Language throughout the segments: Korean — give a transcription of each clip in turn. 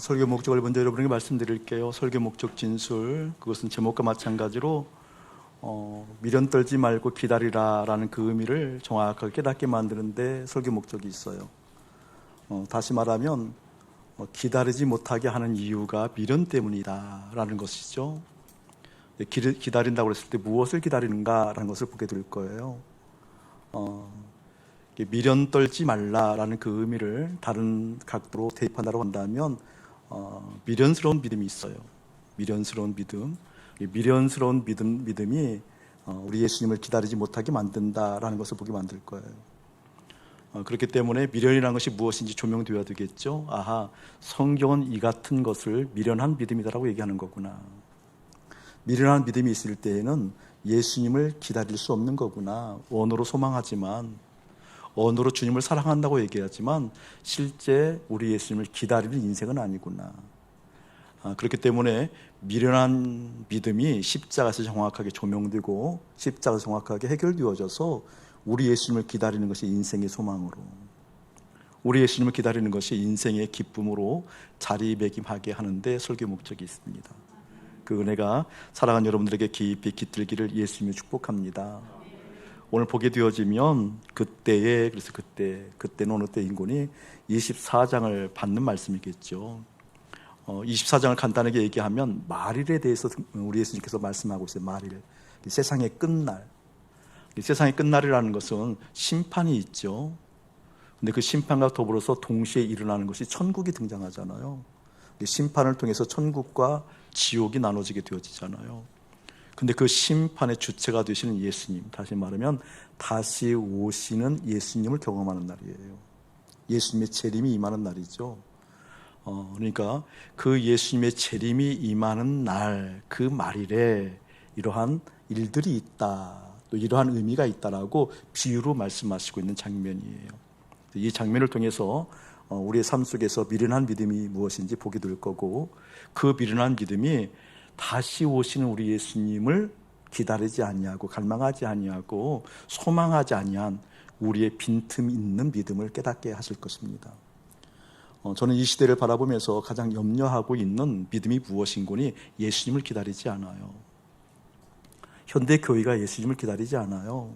설교 목적을 먼저 여러분에게 말씀드릴게요. 설교 목적 진술, 그것은 제목과 마찬가지로 미련 떨지 말고 기다리라 라는 그 의미를 정확하게 깨닫게 만드는데 설교 목적이 있어요. 다시 말하면 기다리지 못하게 하는 이유가 미련 때문이다 라는 것이죠. 기다린다고 했을 때 무엇을 기다리는가 라는 것을 보게 될 거예요. 미련 떨지 말라라는 그 의미를 다른 각도로 대입한다고 한다면 미련스러운 믿음이 있어요. 미련스러운 믿음. 미련스러운 믿음이 우리 예수님을 기다리지 못하게 만든다라는 것을 보게 만들 거예요. 그렇기 때문에 미련이라는 것이 무엇인지 조명되어야 되겠죠. 아하, 성경은 이 같은 것을 미련한 믿음이다라고 얘기하는 거구나. 미련한 믿음이 있을 때에는 예수님을 기다릴 수 없는 거구나. 언어로 소망하지만, 언어로 주님을 사랑한다고 얘기하지만 실제 우리 예수님을 기다리는 인생은 아니구나. 그렇기 때문에 미련한 믿음이 십자가에서 정확하게 조명되고 십자가에서 정확하게 해결되어져서 우리 예수님을 기다리는 것이 인생의 소망으로, 우리 예수님을 기다리는 것이 인생의 기쁨으로 자리매김하게 하는데 설교 목적이 있습니다. 그 은혜가 사랑하는 여러분들에게 깊이 깃들기를 예수님이 축복합니다. 오늘 보게 되어지면 그때는 어느 때인고니 24장을 받는 말씀이겠죠. 24장을 간단하게 얘기하면 말일에 대해서 우리 예수님께서 말씀하고 있어요. 말일, 세상의 끝날. 세상의 끝날이라는 것은 심판이 있죠. 근데 그 심판과 더불어서 동시에 일어나는 것이 천국이 등장하잖아요. 심판을 통해서 천국과 지옥이 나눠지게 되어지잖아요. 근데 그 심판의 주체가 되시는 예수님, 다시 말하면 다시 오시는 예수님을 경험하는 날이에요. 예수님의 재림이 임하는 날이죠. 그러니까 그 예수님의 재림이 임하는 날, 그 말일에 이러한 일들이 있다, 또 이러한 의미가 있다라고 비유로 말씀하시고 있는 장면이에요. 이 장면을 통해서 우리의 삶 속에서 미련한 믿음이 무엇인지 보게 될 거고, 그 미련한 믿음이 다시 오시는 우리 예수님을 기다리지 아니하고 갈망하지 아니하고 소망하지 아니한 우리의 빈틈 있는 믿음을 깨닫게 하실 것입니다. 저는 이 시대를 바라보면서 가장 염려하고 있는 믿음이 무엇인고니 예수님을 기다리지 않아요. 현대 교회가 예수님을 기다리지 않아요.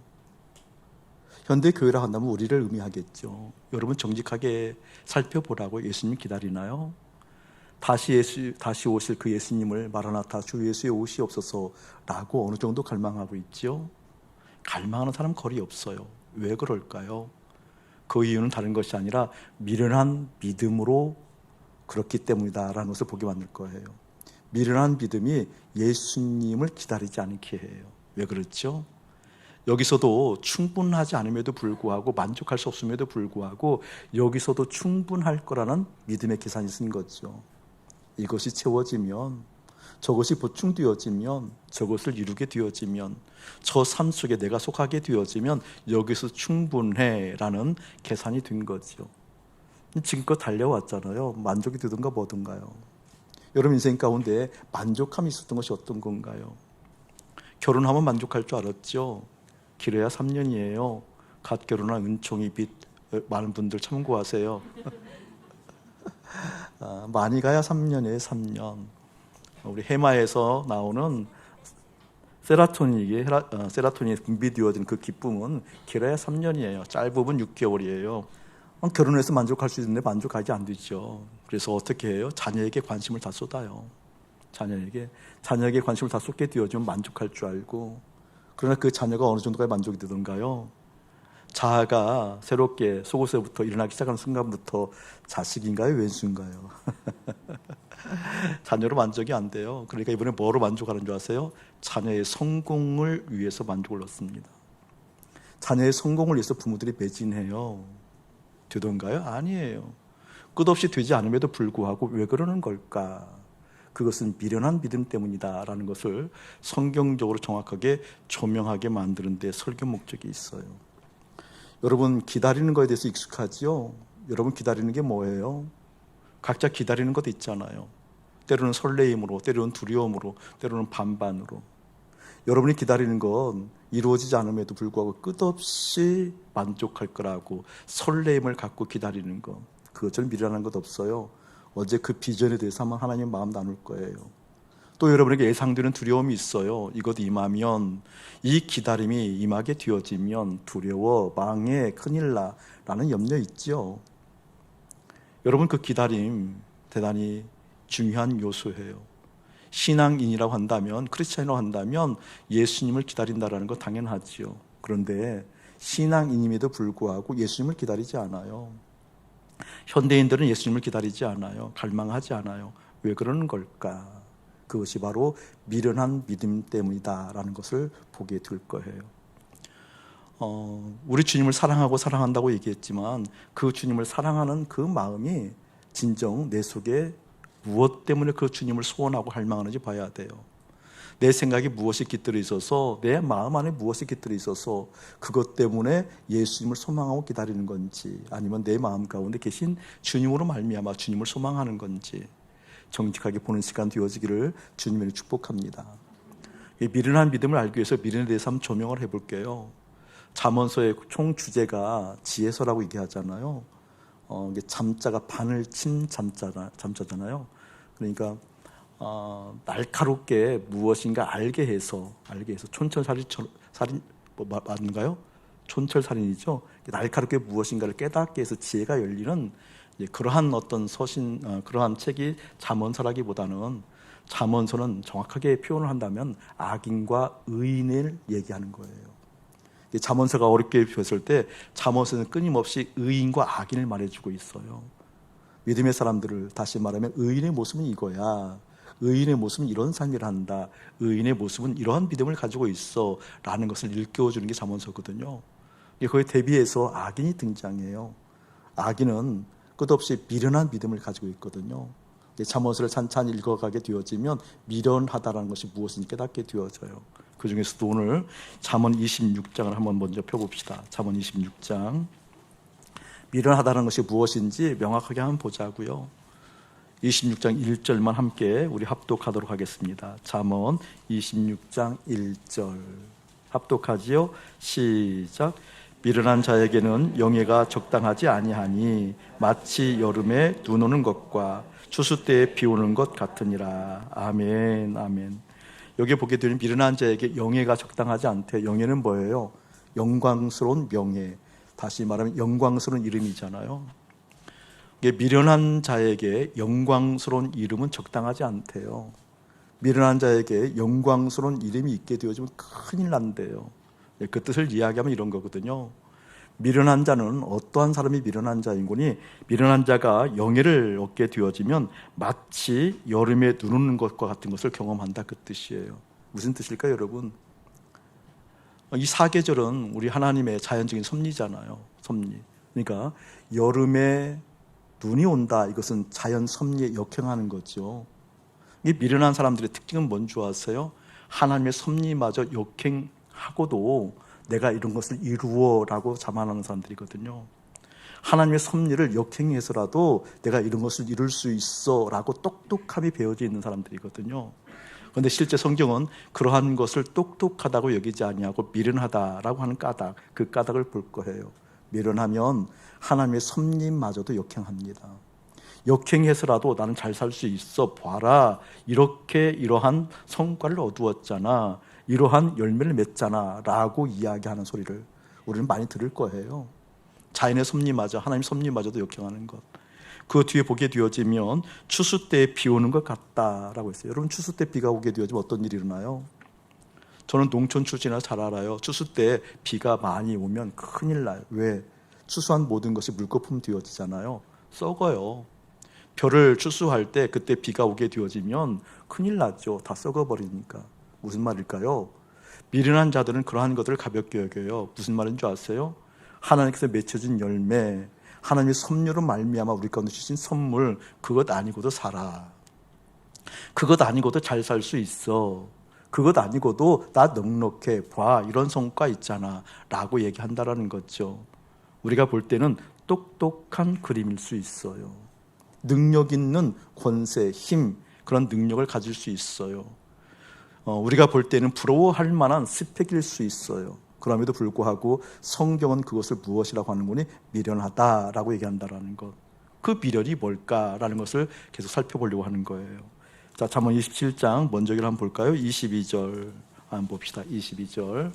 현대 교회라 한다면 우리를 의미하겠죠. 여러분 정직하게 살펴보라고 예수님 기다리나요? 다시 오실 그 예수님을 마라나타 주 예수의 오시옵소서라고 어느 정도 갈망하고 있죠. 갈망하는 사람 거리 없어요. 왜 그럴까요? 그 이유는 다른 것이 아니라 미련한 믿음으로 그렇기 때문이다라는 것을 보게 만들 거예요. 미련한 믿음이 예수님을 기다리지 않게 해요. 왜 그렇죠? 여기서도 충분하지 않음에도 불구하고, 만족할 수 없음에도 불구하고 여기서도 충분할 거라는 믿음의 계산이 쓴 거죠. 이것이 채워지면, 저것이 보충되어지면, 저것을 이루게 되어지면, 저 삶 속에 내가 속하게 되어지면 여기서 충분해 라는 계산이 된 거죠. 지금껏 달려왔잖아요. 만족이 되든가 뭐든가요. 여러분 인생 가운데 만족함이 있었던 것이 어떤 건가요? 결혼하면 만족할 줄 알았죠. 길어야 3년이에요. 갓 결혼한 은총이 빚 많은 분들 참고하세요. 많이 가야 3년이에요. 3년. 우리 해마에서 나오는 세라토닌이 분비되어진 그 기쁨은 길어야 3년이에요. 짧으면 6개월이에요. 결혼해서 만족할 수 있는데 만족하지 안 되죠. 그래서 어떻게 해요? 자녀에게 관심을 다 쏟아요. 자녀에게 관심을 다 쏟게 되어지면 만족할 줄 알고, 그러나 그 자녀가 어느 정도까지 만족이 되던가요? 자아가 새롭게 속옷에부터 일어나기 시작하는 순간부터 자식인가요? 왼수인가요? 자녀로 만족이 안 돼요. 그러니까 이번에 뭐로 만족하는 줄 아세요? 자녀의 성공을 위해서 만족을 얻습니다. 자녀의 성공을 위해서 부모들이 매진해요. 되던가요? 아니에요. 끝없이 되지 않음에도 불구하고 왜 그러는 걸까? 그것은 미련한 믿음 때문이다라는 것을 성경적으로 정확하게 조명하게 만드는 데 설교 목적이 있어요. 여러분 기다리는 것에 대해서 익숙하지요? 여러분 기다리는 게 뭐예요? 각자 기다리는 것도 있잖아요. 때로는 설레임으로, 때로는 두려움으로, 때로는 반반으로. 여러분이 기다리는 건 이루어지지 않음에도 불구하고 끝없이 만족할 거라고 설레임을 갖고 기다리는 것, 그것처럼 미련한 것 없어요. 어제 그 비전에 대해서 한번 하나님 마음 나눌 거예요. 또 여러분에게 예상되는 두려움이 있어요. 이것 임하면, 이 기다림이 임하게 되어지면 두려워, 망해, 큰일 나 라는 염려 있죠. 여러분, 그 기다림 대단히 중요한 요소예요. 신앙인이라고 한다면, 크리스찬이라고 한다면 예수님을 기다린다는 건 당연하지요. 그런데 신앙인임에도 불구하고 예수님을 기다리지 않아요. 현대인들은 예수님을 기다리지 않아요. 갈망하지 않아요. 왜 그러는 걸까? 그것이 바로 미련한 믿음 때문이다라는 것을 보게 될 거예요. 우리 주님을 사랑하고 사랑한다고 얘기했지만 그 주님을 사랑하는 그 마음이 진정 내 속에 무엇 때문에 그 주님을 소원하고 갈망하는지 봐야 돼요. 내 생각에 무엇이 깃들어 있어서, 내 마음 안에 무엇이 깃들어 있어서 그것 때문에 예수님을 소망하고 기다리는 건지, 아니면 내 마음 가운데 계신 주님으로 말미암아 주님을 소망하는 건지 정직하게 보는 시간 되어지기를 주님을 축복합니다. 이 미련한 믿음을 알기 위해서 미련에 대해서 한번 조명을 해볼게요. 잠언서의 총 주제가 지혜서라고 얘기하잖아요. 이게 잠자가 바늘 친 잠자잖아요. 그러니까 날카롭게 무엇인가 알게 해서 촌철살인 맞는가요? 촌철살인이죠. 날카롭게 무엇인가를 깨닫게 해서 지혜가 열리는 그러한 어떤 그러한 책이 잠언서라기보다는, 잠언서는 정확하게 표현을 한다면 악인과 의인을 얘기하는 거예요. 잠언서가 어렵게 표현했을 때 잠언서는 끊임없이 의인과 악인을 말해주고 있어요. 믿음의 사람들을, 다시 말하면 의인의 모습은 이거야, 의인의 모습은 이런 삶을 한다, 의인의 모습은 이러한 믿음을 가지고 있어 라는 것을 일깨워주는 게 잠언서거든요. 거기에 대비해서 악인이 등장해요. 악인은 끝없이 미련한 믿음을 가지고 있거든요. 잠언서를 찬찬히 읽어가게 되어지면 미련하다라는 것이 무엇인지 깨닫게 되어져요. 그 중에서도 오늘 잠언 26장을 한번 먼저 펴봅시다. 잠언 26장. 미련하다는 것이 무엇인지 명확하게 한번 보자고요. 26장 1절만 함께 우리 합독하도록 하겠습니다. 잠언 26장 1절 합독하지요. 시작. 미련한 자에게는 영예가 적당하지 아니하니 마치 여름에 눈 오는 것과 추수 때에 비 오는 것 같으니라. 아멘, 아멘. 여기 보게 되면 미련한 자에게 영예가 적당하지 않대. 영예는 뭐예요? 영광스러운 명예. 다시 말하면 영광스러운 이름이잖아요. 미련한 자에게 영광스러운 이름은 적당하지 않대요. 미련한 자에게 영광스러운 이름이 있게 되어지면 큰일 난대요. 그 뜻을 이야기하면 이런 거거든요. 미련한 자는 어떠한 사람이 미련한 자인 거니, 미련한 자가 영예를 얻게 되어지면 마치 여름에 눈 오는 것과 같은 것을 경험한다, 그 뜻이에요. 무슨 뜻일까요, 여러분? 이 사계절은 우리 하나님의 자연적인 섭리잖아요. 섭리. 그러니까 여름에 눈이 온다, 이것은 자연 섭리에 역행하는 거죠. 이 미련한 사람들의 특징은 뭔 줄 아세요? 하나님의 섭리마저 역행하고도 내가 이런 것을 이루어라고 자만하는 사람들이거든요. 하나님의 섭리를 역행해서라도 내가 이런 것을 이룰 수 있어라고 똑똑함이 배어져 있는 사람들이거든요. 그런데 실제 성경은 그러한 것을 똑똑하다고 여기지 아니하고 미련하다라고 하는 까닭, 그 까닭을 볼 거예요. 미련하면 하나님의 섭리마저도 역행합니다. 역행해서라도 나는 잘 살 수 있어, 봐라, 이렇게 이러한 성과를 얻었잖아, 이러한 열매를 맺잖아 라고 이야기하는 소리를 우리는 많이 들을 거예요. 자연의 섭리마저, 하나님 섭리마저도 역행하는 것. 그 뒤에 보게 되어지면 추수 때에 비 오는 것 같다라고 했어요. 여러분, 추수 때 비가 오게 되어지면 어떤 일이 일어나요? 저는 농촌 출신이라 잘 알아요. 추수 때 비가 많이 오면 큰일 나요. 왜? 추수한 모든 것이 물거품 되어지잖아요. 썩어요. 벼를 추수할 때 그때 비가 오게 되어지면 큰일 나죠. 다 썩어버리니까. 무슨 말일까요? 미련한 자들은 그러한 것들을 가볍게 여겨요. 무슨 말인 줄 아세요? 하나님께서 맺혀진 열매, 하나님의 섭리로 말미암아 우리 가운데 주신 선물, 그것 아니고도 살아. 그것 아니고도 잘 살 수 있어. 그것 아니고도 나 넉넉해, 봐, 이런 성과 있잖아 라고 얘기한다라는 거죠. 우리가 볼 때는 똑똑한 그림일 수 있어요. 능력 있는 권세, 힘, 그런 능력을 가질 수 있어요. 우리가 볼 때는 부러워할 만한 스펙일 수 있어요. 그럼에도 불구하고 성경은 그것을 무엇이라고 하는 거니? 미련하다라고 얘기한다라는 것. 그 미련이 뭘까라는 것을 계속 살펴보려고 하는 거예요. 자, 잠언 27장 먼저 한번 볼까요? 22절 한번 봅시다. 22절.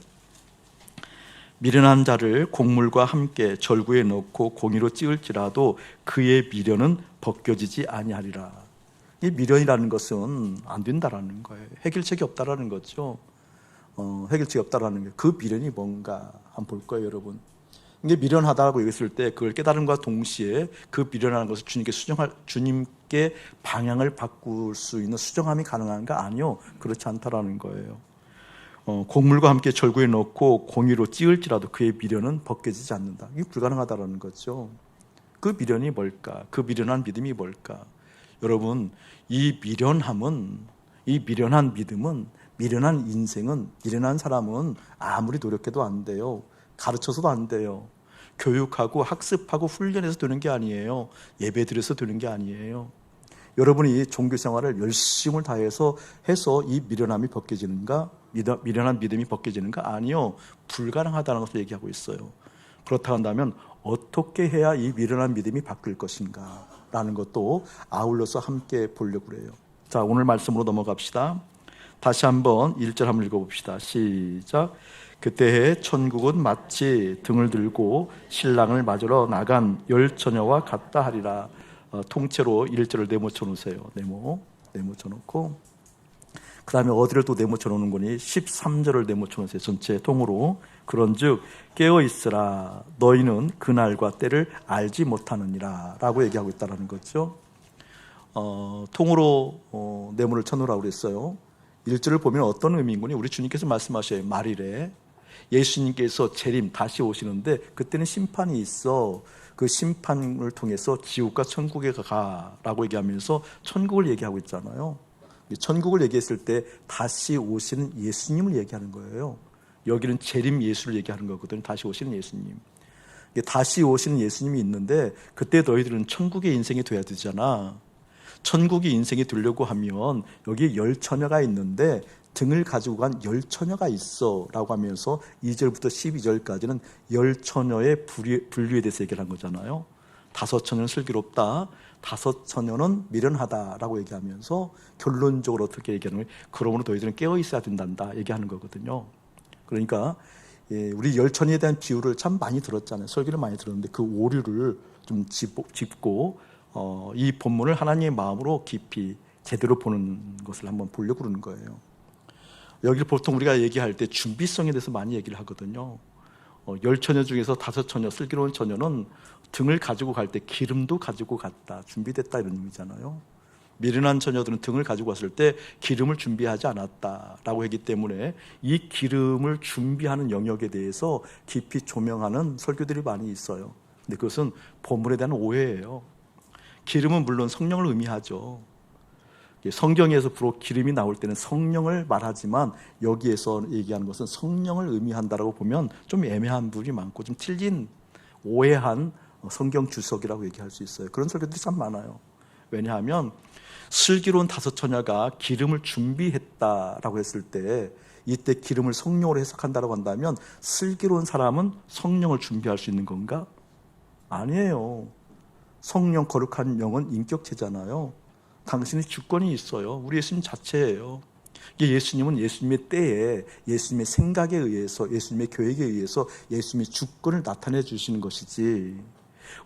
미련한 자를 곡물과 함께 절구에 넣고 공의로 찌을지라도 그의 미련은 벗겨지지 아니하리라. 이 미련이라는 것은 안 된다라는 거예요. 해결책이 없다라는 거죠. 해결책이 없다라는 게 그 미련이 뭔가 한번 볼 거예요, 여러분. 이게 미련하다고 얘기했을 때 그걸 깨달음과 동시에 그 미련하는 것을 주님께 방향을 바꿀 수 있는 수정함이 가능한가? 아니요, 그렇지 않다라는 거예요. 곡물과 함께 절구에 넣고 공의로 찌을지라도 그의 미련은 벗겨지지 않는다. 이게 불가능하다라는 거죠. 그 미련이 뭘까? 그 미련한 믿음이 뭘까? 여러분, 이 미련한 믿음은, 미련한 인생은, 미련한 사람은 아무리 노력해도 안 돼요. 가르쳐서도 안 돼요. 교육하고 학습하고 훈련해서 되는 게 아니에요. 예배드려서 되는 게 아니에요. 여러분이 종교 생활을 열심을 다해서 해서 이 미련함이 벗겨지는가? 미련한 믿음이 벗겨지는가? 아니요. 불가능하다는 것을 얘기하고 있어요. 그렇다 한다면 어떻게 해야 이 미련한 믿음이 바뀔 것인가? 라는 것도 아울러서 함께 보려고 그래요. 자, 오늘 말씀으로 넘어갑시다. 다시 한번 1절 한번 읽어봅시다. 시작. 그때의 천국은 마치 등을 들고 신랑을 맞으러 나간 열 처녀와 같다 하리라. 통째로 1절을 네모쳐 놓으세요. 네모쳐 놓고 그 다음에 어디를 또 네모쳐 놓는 거니? 13절을 네모쳐 놓으세요. 전체 통으로. 그런즉 깨어있으라. 너희는 그날과 때를 알지 못하느니라 라고 얘기하고 있다는 거죠. 통으로 네모를 쳐놓으라고 그랬어요. 1절을 보면 어떤 의미인군요. 우리 주님께서 말씀하셔요. 말일에 예수님께서 재림 다시 오시는데 그때는 심판이 있어. 그 심판을 통해서 지옥과 천국에 가라고 얘기하면서 천국을 얘기하고 있잖아요. 천국을 얘기했을 때 다시 오시는 예수님을 얘기하는 거예요. 여기는 재림 예수를 얘기하는 거거든요. 다시 오시는 예수님. 다시 오시는 예수님이 있는데 그때 너희들은 천국의 인생이 돼야 되잖아. 천국의 인생이 되려고 하면 여기 열 처녀가 있는데 등을 가지고 간 열 처녀가 있어 라고 하면서 2절부터 12절까지는 열 처녀의 분류에 대해서 얘기를 한 거잖아요. 5 처녀는 슬기롭다, 5 처녀는 미련하다 라고 얘기하면서 결론적으로 어떻게 얘기하는 거예요? 그러므로 너희들은 깨어 있어야 된단다 얘기하는 거거든요. 그러니까 우리 열 처녀에 대한 비유를 참 많이 들었잖아요. 설교를 많이 들었는데 그 오류를 좀 짚고 이 본문을 하나님의 마음으로 깊이 제대로 보는 것을 한번 보려고 그러는 거예요. 여기를 보통 우리가 얘기할 때 준비성에 대해서 많이 얘기를 하거든요. 10처녀 중에서 5처녀, 슬기로운 처녀는 등을 가지고 갈 때 기름도 가지고 갔다, 준비됐다 이런 의미잖아요. 미련한 처녀들은 등을 가지고 왔을 때 기름을 준비하지 않았다라고 했기 때문에 이 기름을 준비하는 영역에 대해서 깊이 조명하는 설교들이 많이 있어요. 근데 그것은 본문에 대한 오해예요. 기름은 물론 성령을 의미하죠. 성경에서 주로 기름이 나올 때는 성령을 말하지만 여기에서 얘기하는 것은 성령을 의미한다라고 보면 좀 애매한 부분이 많고 좀 틀린 오해한 성경 주석이라고 얘기할 수 있어요. 그런 설교들이 참 많아요. 왜냐하면 슬기로운 5 처녀가 기름을 준비했다라고 했을 때 이때 기름을 성령으로 해석한다고 한다면 슬기로운 사람은 성령을 준비할 수 있는 건가? 아니에요. 성령 거룩한 영은 인격체잖아요. 당신의 주권이 있어요. 우리 예수님 자체예요. 예수님은 예수님의 때에 예수님의 생각에 의해서 예수님의 계획에 의해서 예수님의 주권을 나타내 주시는 것이지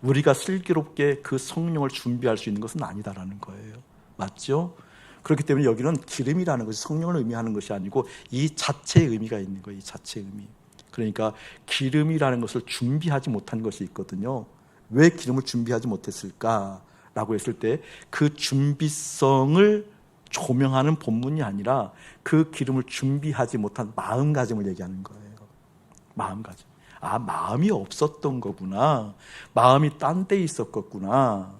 우리가 슬기롭게 그 성령을 준비할 수 있는 것은 아니다라는 거예요. 맞죠? 그렇기 때문에 여기는 기름이라는 것이 성령을 의미하는 것이 아니고 이 자체의 의미가 있는 거예요. 이 자체의 의미. 그러니까 기름이라는 것을 준비하지 못한 것이 있거든요. 왜 기름을 준비하지 못했을까? 라고 했을 때 그 준비성을 조명하는 본문이 아니라 그 기름을 준비하지 못한 마음가짐을 얘기하는 거예요. 마음가짐. 마음이 없었던 거구나. 마음이 딴 데 있었겠구나.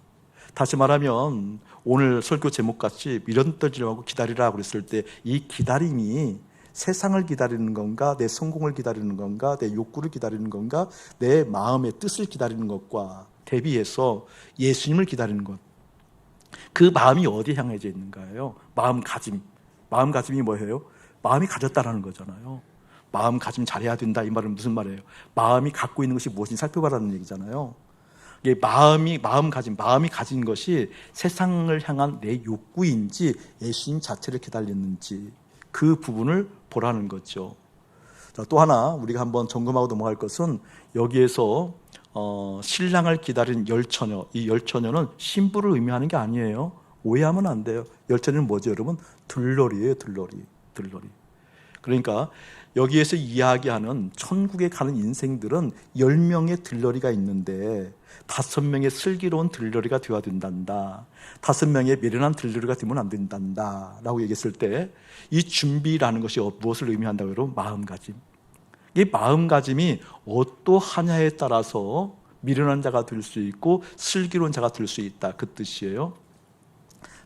다시 말하면 오늘 설교 제목같이 미련 떨지 말고 기다리라 그랬을 때 이 기다림이 세상을 기다리는 건가, 내 성공을 기다리는 건가, 내 욕구를 기다리는 건가, 내 마음의 뜻을 기다리는 것과 대비해서 예수님을 기다리는 것. 그 마음이 어디에 향해져 있는가요? 마음가짐. 마음가짐이 뭐예요? 마음이 가졌다라는 거잖아요. 마음가짐 잘해야 된다 이 말은 무슨 말이에요? 마음이 갖고 있는 것이 무엇인지 살펴봐라는 얘기잖아요. 이게 마음이 가진 것이 세상을 향한 내 욕구인지 예수님 자체를 기다렸는지 그 부분을 보라는 거죠. 자, 또 하나 우리가 한번 점검하고 넘어갈 것은 여기에서 신랑을 기다리는 열처녀, 이 열처녀는 신부를 의미하는 게 아니에요. 오해하면 안 돼요. 열처녀는 뭐죠, 여러분? 들러리예요, 들러리. 그러니까 여기에서 이야기하는 천국에 가는 인생들은 10명의 들러리가 있는데 5명의 슬기로운 들러리가 되어야 된단다. 5명의 미련한 들러리가 되면 안 된단다 라고 얘기했을 때 이 준비라는 것이 무엇을 의미한다고 여러분? 마음가짐. 이 마음가짐이 어떠하냐에 따라서 미련한 자가 될 수 있고 슬기로운 자가 될 수 있다, 그 뜻이에요.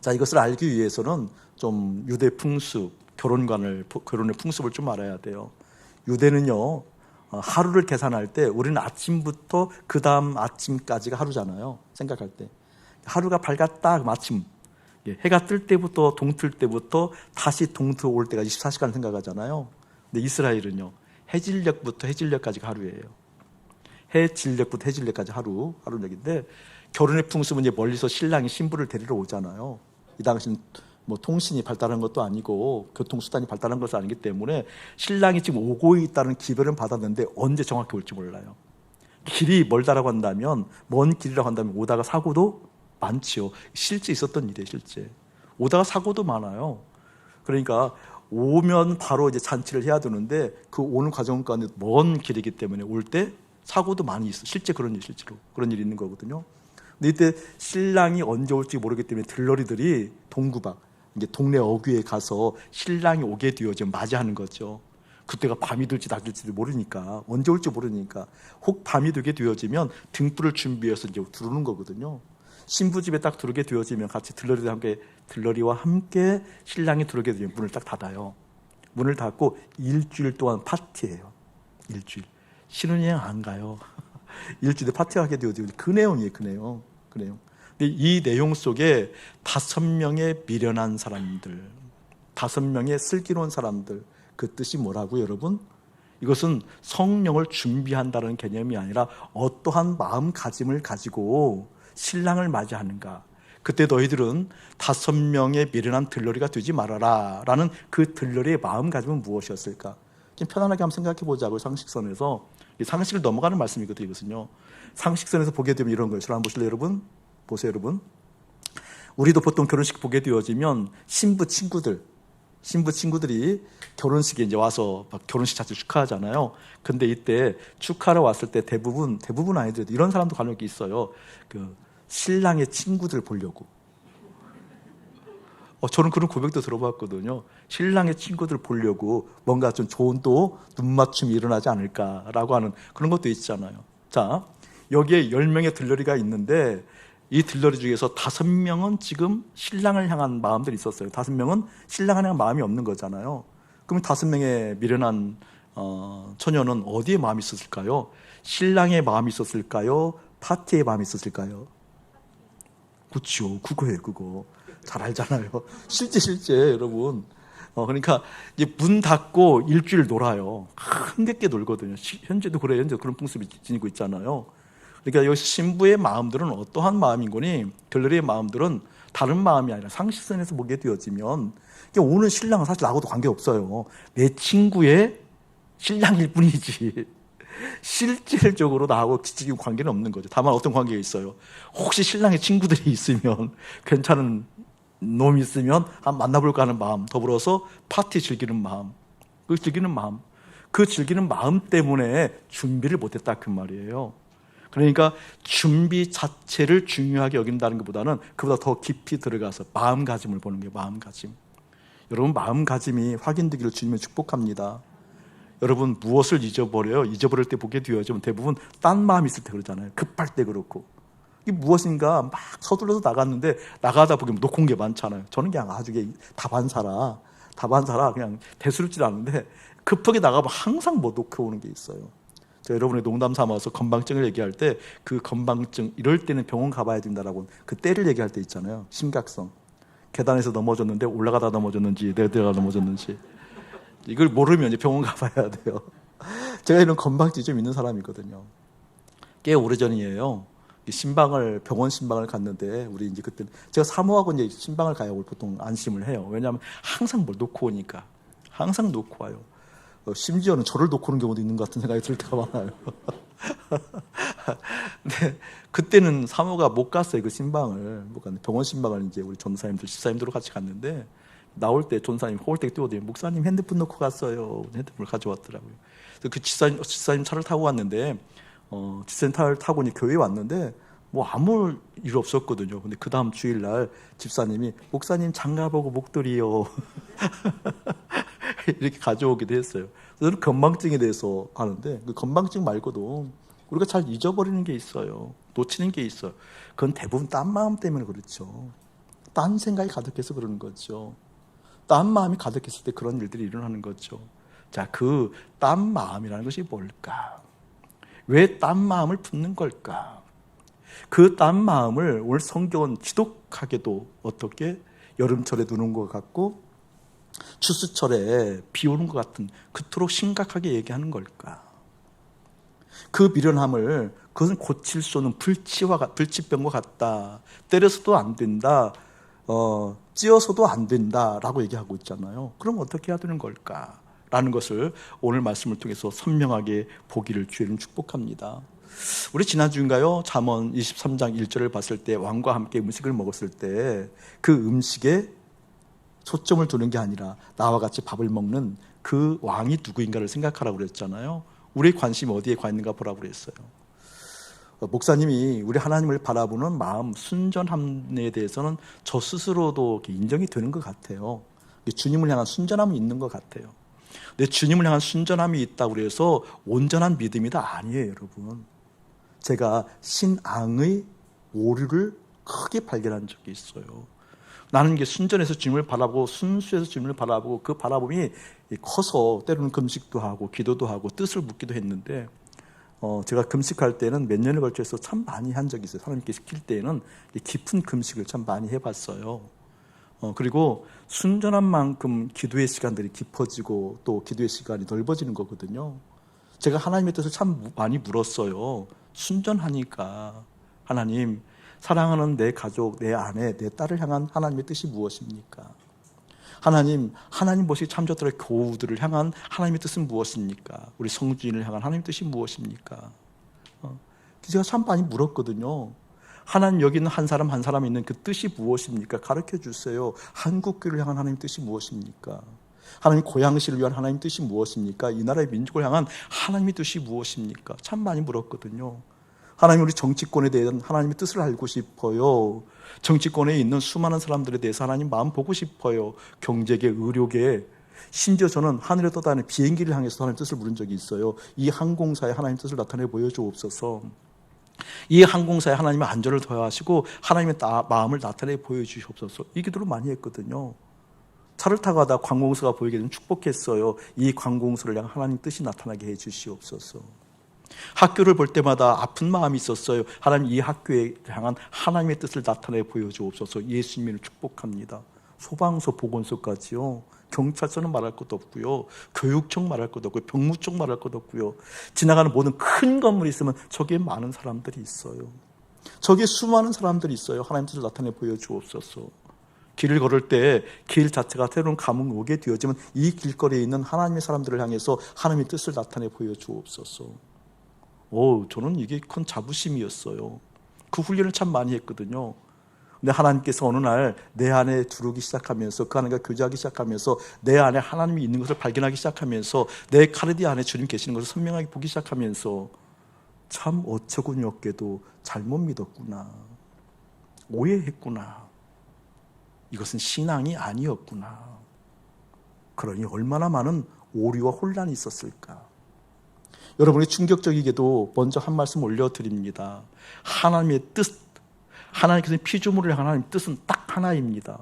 자, 이것을 알기 위해서는 좀 유대 풍습, 결혼의 풍습을 좀 알아야 돼요. 유대는요, 하루를 계산할 때 우리는 아침부터 그 다음 아침까지가 하루잖아요. 생각할 때 하루가 밝았다, 그럼 아침, 해가 뜰 때부터 동틀 때부터 다시 동트올 때가 24시간 생각하잖아요. 근데 이스라엘은요, 해질녘부터 해질녘까지가 하루예요. 해질녘부터 해질녘까지 하루력인데, 결혼의 풍습은 이제 멀리서 신랑이 신부를 데리러 오잖아요. 이 당시는 뭐 통신이 발달한 것도 아니고 교통수단이 발달한 것도 아니기 때문에 신랑이 지금 오고 있다는 기별은 받았는데 언제 정확히 올지 몰라요. 길이 멀다라고 한다면, 먼 길이라고 한다면 오다가 사고도 많지요. 실제 있었던 일이에요, 실제. 오다가 사고도 많아요. 그러니까 오면 바로 이제 잔치를 해야 되는데 그 오는 과정 가운데 먼 길이기 때문에 올 때 사고도 많이 있어. 실제 실제로 그런 일이 있는 거거든요. 근데 이때 신랑이 언제 올지 모르기 때문에 들러리들이 동구박, 이제 동네 어귀에 가서 신랑이 오게 되어지면 맞이하는 거죠. 그때가 밤이 될지 낮일지도 모르니까, 언제 올지 모르니까 혹 밤이 되게 되어지면 등불을 준비해서 이제 두르는 거거든요. 신부 집에 딱 들어오게 되어지면 같이 들러리와 함께 신랑이 들어오게 되면 문을 딱 닫아요. 문을 닫고 일주일 동안 파티예요. 일주일. 신혼여행 안 가요. 일주일에 파티하게 되어지면 그 내용이에요. 그 내용. 근데 이 내용 속에 5명의 미련한 사람들, 5명의 슬기로운 사람들, 그 뜻이 뭐라고요, 여러분? 이것은 성령을 준비한다는 개념이 아니라 어떠한 마음가짐을 가지고 신랑을 맞이하는가. 그때 너희들은 5명의 미련한 들러리가 되지 말아라 라는 그 들러리의 마음가짐은 무엇이었을까? 좀 편안하게 한번 생각해 보자고요. 상식선에서. 상식을 넘어가는 말씀이거든요, 이것은요. 상식선에서 보게 되면 이런 거예요. 저를 한번 보실래요, 여러분? 보세요, 여러분. 우리도 보통 결혼식 보게 되어지면 신부 친구들이 결혼식에 이제 와서 결혼식 자체 축하하잖아요. 근데 이때 축하하러 왔을 때 대부분 아니더라도 이런 사람도 간혹 있어요. 그 신랑의 친구들 보려고. 저는 그런 고백도 들어봤거든요. 신랑의 친구들 보려고 뭔가 좀 좋은 또 눈맞춤이 일어나지 않을까라고 하는 그런 것도 있잖아요. 자, 여기에 10명의 들러리가 있는데 이 들러리 중에서 5명은 지금 신랑을 향한 마음들이 있었어요. 5명은 신랑을 향한 마음이 없는 거잖아요. 그럼 5명의 미련한 처녀는 어디에 마음이 있었을까요? 신랑의 마음이 있었을까요? 파티의 마음이 있었을까요? 그렇죠. 그거예요, 그거. 잘 알잖아요. 실제 여러분. 그러니까 이제 문 닫고 일주일 놀아요. 흥겹게 놀거든요. 현재도 그래요. 현재 그런 풍습이 지니고 있잖아요. 그러니까 여기서 신부의 마음들은 어떠한 마음인 거니? 들러리의 마음들은 다른 마음이 아니라 상식선에서 보게 되어지면 오는 신랑은 사실 나하고도 관계없어요. 내 친구의 신랑일 뿐이지 실질적으로 나하고 지금 관계는 없는 거죠. 다만 어떤 관계가 있어요? 혹시 신랑의 친구들이 있으면, 괜찮은 놈이 있으면 한번 만나볼까 하는 마음, 더불어서 파티 즐기는 마음, 그 즐기는 마음 때문에 준비를 못했다 그 말이에요. 그러니까 준비 자체를 중요하게 여긴다는 것보다는 그보다 더 깊이 들어가서 마음가짐을 보는 게 마음가짐. 여러분, 마음가짐이 확인되기를 주님을 축복합니다. 여러분, 무엇을 잊어버려요? 잊어버릴 때 보게 되어지면 대부분 딴 마음이 있을 때 그러잖아요. 급할 때 그렇고. 이게 무엇인가 막 서둘러서 나갔는데 나가다 보면 놓고 게 많잖아요. 저는 그냥 아주 다반사라 그냥 대수롭지 않은데 급하게 나가면 항상 뭐 놓고 오는 게 있어요. 제가 여러분의 농담 삼아서 건방증을 얘기할 때 그 건방증, 이럴 때는 병원 가봐야 된다라고 그 때를 얘기할 때 있잖아요. 심각성. 계단에서 넘어졌는데 올라가다 넘어졌는지 내려가 넘어졌는지 이걸 모르면 이제 병원 가봐야 돼요. 제가 이런 건방증이 좀 있는 사람이거든요. 꽤 오래전이에요. 병원 신방을 갔는데, 우리 이제 그때 제가 사모하고 이제 신방을 가야 보통 안심을 해요. 왜냐하면 항상 뭘 놓고 오니까. 항상 놓고 와요. 심지어는 저를 놓고 오는 경우도 있는 것 같은 생각이 들 때가 많아요. 근데 그때는 사모가 못 갔어요. 그 신방을 못 갔는데, 병원 신방을 이제 우리 전사님들, 집사님들과 같이 갔는데, 나올 때 전사님 홀딱 뛰어오더니 목사님 핸드폰 놓고 갔어요. 핸드폰을 가져왔더라고요. 그래서 그 집사님 차를 타고 왔는데, 집사님 차를 타고 교회에 왔는데 뭐 아무 일 없었거든요. 근데 그 다음 주일날 집사님이 목사님 장갑하고 목도리요 이렇게 가져오기도 했어요. 저는 건망증에 대해서 하는데, 그 건망증 말고도 우리가 잘 잊어버리는 게 있어요. 놓치는 게 있어요. 그건 대부분 딴 마음 때문에 그렇죠. 딴 생각이 가득해서 그러는 거죠. 딴 마음이 가득했을 때 그런 일들이 일어나는 거죠. 자, 그 딴 마음이라는 것이 뭘까? 왜 딴 마음을 품는 걸까? 그 딴 마음을 오늘 성경은 지독하게도 어떻게 여름철에 누는 것 같고 추수철에 비 오는 것 같은, 그토록 심각하게 얘기하는 걸까? 그 미련함을, 그것은 고칠 수 없는 불치병과 같다. 때려서도 안 된다. 찧어서도 안 된다라고 얘기하고 있잖아요. 그럼 어떻게 해야 되는 걸까? 라는 것을 오늘 말씀을 통해서 선명하게 보기를 주의는 축복합니다. 우리 지난주인가요? 잠언 23장 1절을 봤을 때, 왕과 함께 음식을 먹었을 때 그 음식에 초점을 두는 게 아니라 나와 같이 밥을 먹는 그 왕이 누구인가를 생각하라고 그랬잖아요. 우리의 관심이 어디에 가 있는가 보라고 그랬어요. 목사님이 우리 하나님을 바라보는 마음, 순전함에 대해서는 저 스스로도 인정이 되는 것 같아요. 주님을 향한 순전함이 있는 것 같아요. 근데 주님을 향한 순전함이 있다고 해서 온전한 믿음이 다 아니에요, 여러분. 제가 신앙의 오류를 크게 발견한 적이 있어요. 나는 이게 순전해서 주님을 바라보고 순수해서 주님을 바라보고, 그 바라봄이 커서 때로는 금식도 하고 기도도 하고 뜻을 묻기도 했는데, 제가 금식할 때는 몇 년에 걸쳐서 참 많이 한 적이 있어요. 하나님께 시킬 때에는 깊은 금식을 참 많이 해봤어요. 그리고 순전한 만큼 기도의 시간들이 깊어지고 또 기도의 시간이 넓어지는 거거든요. 제가 하나님의 뜻을 참 많이 물었어요. 순전하니까, 하나님, 사랑하는 내 가족, 내 아내, 내 딸을 향한 하나님의 뜻이 무엇입니까? 하나님 모시기 참조들의 교우들을 향한 하나님의 뜻은 무엇입니까? 우리 성주인을 향한 하나님의 뜻이 무엇입니까? 제가 참 많이 물었거든요. 하나님, 여기 있는 한 사람 한 사람 있는 그 뜻이 무엇입니까? 가르쳐 주세요. 한국교회를 향한 하나님의 뜻이 무엇입니까? 하나님 고향시를 위한 하나님의 뜻이 무엇입니까? 이 나라의 민족을 향한 하나님의 뜻이 무엇입니까? 참 많이 물었거든요. 하나님, 우리 정치권에 대한 하나님의 뜻을 알고 싶어요. 정치권에 있는 수많은 사람들에 대해서 하나님 마음 보고 싶어요. 경제계, 의료계, 심지어 저는 하늘에 떠다니는 비행기를 향해서 하나님 뜻을 물은 적이 있어요. 이 항공사에 하나님 뜻을 나타내 보여주옵소서. 이 항공사에 하나님의 안전을 더하시고 하나님의 마음을 나타내 보여주시옵소서. 이 기도를 많이 했거든요. 차를 타고 가다 관공서가 보이게 되면 축복했어요. 이 관공서를 향한 하나님 뜻이 나타나게 해 주시옵소서. 학교를 볼 때마다 아픈 마음이 있었어요. 하나님, 이 학교에 향한 하나님의 뜻을 나타내 보여주옵소서. 예수님을 축복합니다. 소방서, 보건소까지요. 경찰서는 말할 것도 없고요. 교육청 말할 것도 없고요. 병무청 말할 것도 없고요. 지나가는 모든 큰 건물이 있으면 저기에 많은 사람들이 있어요. 저기에 수많은 사람들이 있어요. 하나님 뜻을 나타내 보여주옵소서. 길을 걸을 때 길 자체가 새로운 감흥 오게 되어지면 이 길거리에 있는 하나님의 사람들을 향해서 하나님의 뜻을 나타내 보여주옵소서. 저는 이게 큰 자부심이었어요. 그 훈련을 참 많이 했거든요. 근데 하나님께서 어느 날 내 안에 들어오기 시작하면서, 그 하나님과 교제하기 시작하면서, 내 안에 하나님이 있는 것을 발견하기 시작하면서, 내 카르디 안에 주님 계시는 것을 선명하게 보기 시작하면서, 참 어처구니 없게도 잘못 믿었구나, 오해했구나, 이것은 신앙이 아니었구나. 그러니 얼마나 많은 오류와 혼란이 있었을까. 여러분이 충격적이게도 먼저 한 말씀 올려드립니다. 하나님의 뜻, 하나님께서 피조물을 향한 하나님의 뜻은 딱 하나입니다.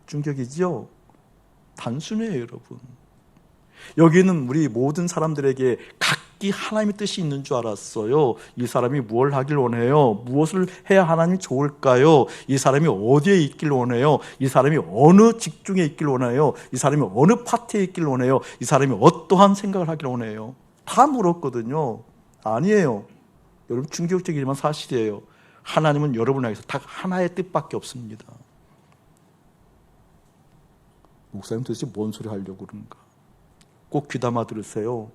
충격이지요? 단순해요, 여러분. 여기는 우리 모든 사람들에게 각기 하나님의 뜻이 있는 줄 알았어요. 이 사람이 무엇을 하길 원해요? 무엇을 해야 하나님이 좋을까요? 이 사람이 어디에 있길 원해요? 이 사람이 어느 직종에 있길 원해요? 이 사람이 어느 파트에 있길 원해요? 이 사람이 어떠한 생각을 하길 원해요? 다 물었거든요. 아니에요. 여러분, 충격적이지만 사실이에요. 하나님은 여러분을 향해서 딱 하나의 뜻밖에 없습니다. 목사님 도대체 뭔 소리 하려고 그러는가? 꼭 귀담아 들으세요.